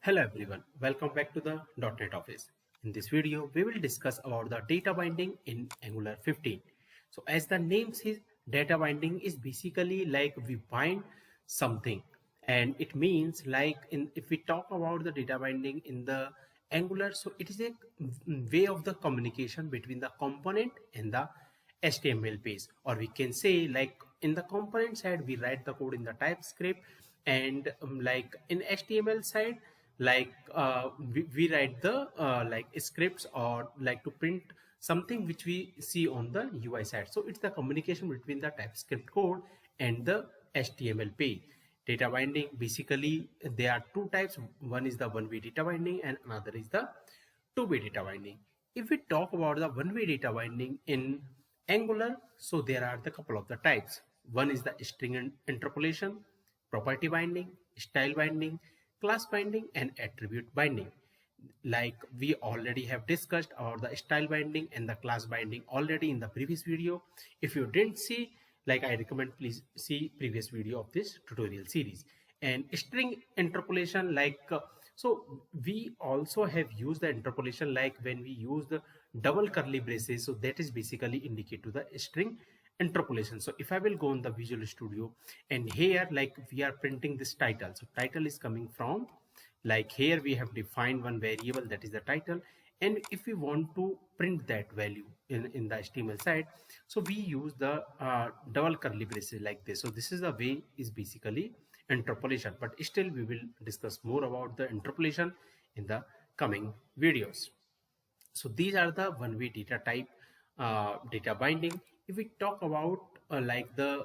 Hello everyone, welcome back to the .NET Office. In this video, we will discuss about the data binding in Angular 15. So as the name says, data binding is basically like we bind something, and it means like if we talk about the data binding in the Angular, so it is a way of the communication between the component and the HTML page, or we can say like in the component side we write the code in the TypeScript, and like in HTML side we write the like scripts or like to print something which we see on the UI side. So it's the communication between the TypeScript code and the HTML page. Data binding, basically there are two types. One is the one-way data binding and another is the two-way data binding. If we talk about the one-way data binding in Angular, so there are the couple of the types. One is the string and interpolation, property binding, style binding, class binding, and attribute binding. Like we already have discussed about the style binding and the class binding already in the previous video. If you didn't see, like I recommend please see previous video of this tutorial series. And string interpolation, so we also have used the interpolation like when we use the double curly braces, so that is basically indicate to the string interpolation. So if I will go on the Visual Studio, and here like we are printing this title, so title is coming from, like here we have defined one variable, that is the title, and if we want to print that value in the HTML side, so we use the double curly braces like this. So this is the way is basically interpolation, but still we will discuss more about the interpolation in the coming videos. So these are the one-way data type data binding. If we talk about like the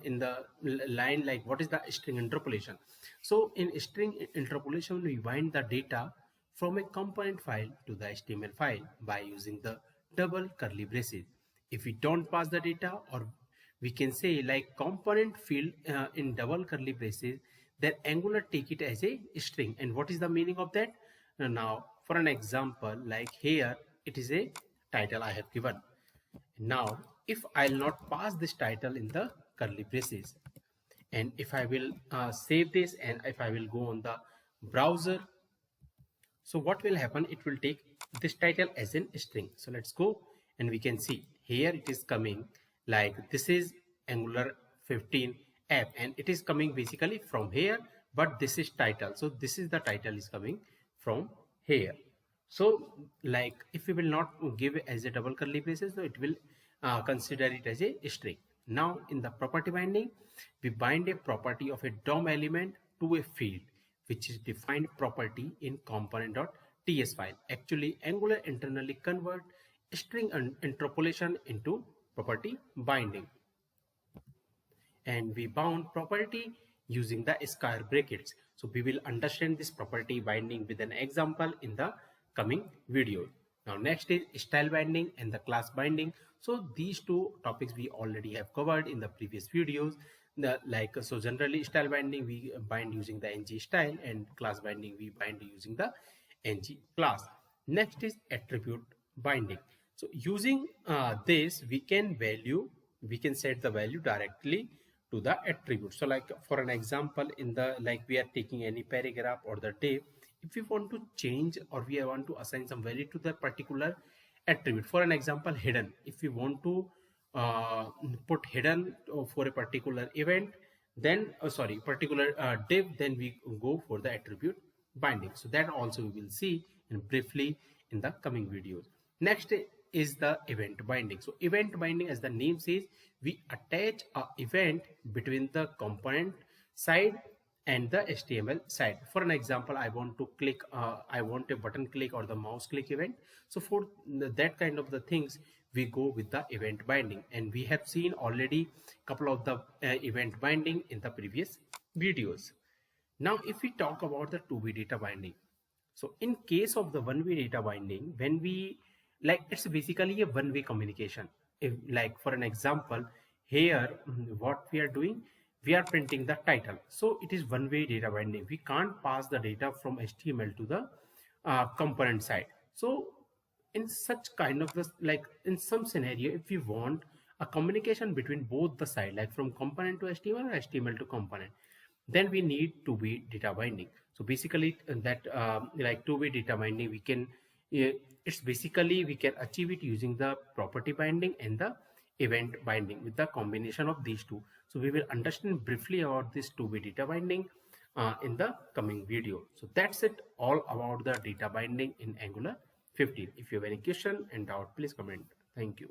in the line, like what is the string interpolation? So in string interpolation, we bind the data from a component file to the HTML file by using the double curly braces. If we don't pass the data, or we can say like component field in double curly braces, then Angular take it as a string. And what is the meaning of that? Now for an example, like here it is a title I have given. Now if I'll not pass this title in the curly braces, and if I will save this, and if I will go on the browser, so what will happen, it will take this title as a string. So let's go, and we can see here it is coming like this is Angular 15 app, and it is coming basically from here, but this is title, so this is the title is coming from here. So like if we will not give it as a double curly braces, so it will consider it as a string. Now in the property binding, we bind a property of a DOM element to a field which is defined property in component.ts file. Actually Angular internally convert string and interpolation into property binding, and we bound property using the square brackets. So we will understand this property binding with an example in the coming video. Now next is style binding and the class binding. So these two topics we already have covered in the previous videos. So generally style binding we bind using the ng style, and class binding we bind using the ng class. Next is attribute binding. So using this we can set the value directly to the attribute. So like for an example, in the like we are taking any paragraph or the div, if we want to change or we want to assign some value to the particular attribute, for an example hidden, if we want to put hidden for a particular event, then particular div, then we go for the attribute binding. So that also we will see in briefly in the coming videos. Next is the event binding. So event binding, as the name says, we attach a event between the component side and the HTML side. For an example, I want to click I want a button click or the mouse click event. So for that kind of the things, we go with the event binding, and we have seen already couple of the event binding in the previous videos. Now if we talk about the two-way data binding, so in case of the one-way data binding, when we like, it's basically a one-way communication. If like for an example here, what we are doing, we are printing the title, so it is one-way data binding. We can't pass the data from HTML to the component side. So in such kind of this, like in some scenario, if we want a communication between both the side, like from component to HTML or HTML to component, then we need to be data binding. So basically that like two-way data binding, we can it's basically we can achieve it using the property binding and the event binding with the combination of these two. So we will understand briefly about this two-way data binding in the coming video. So that's it all about the data binding in Angular 15. If you have any question and doubt, please comment. Thank you.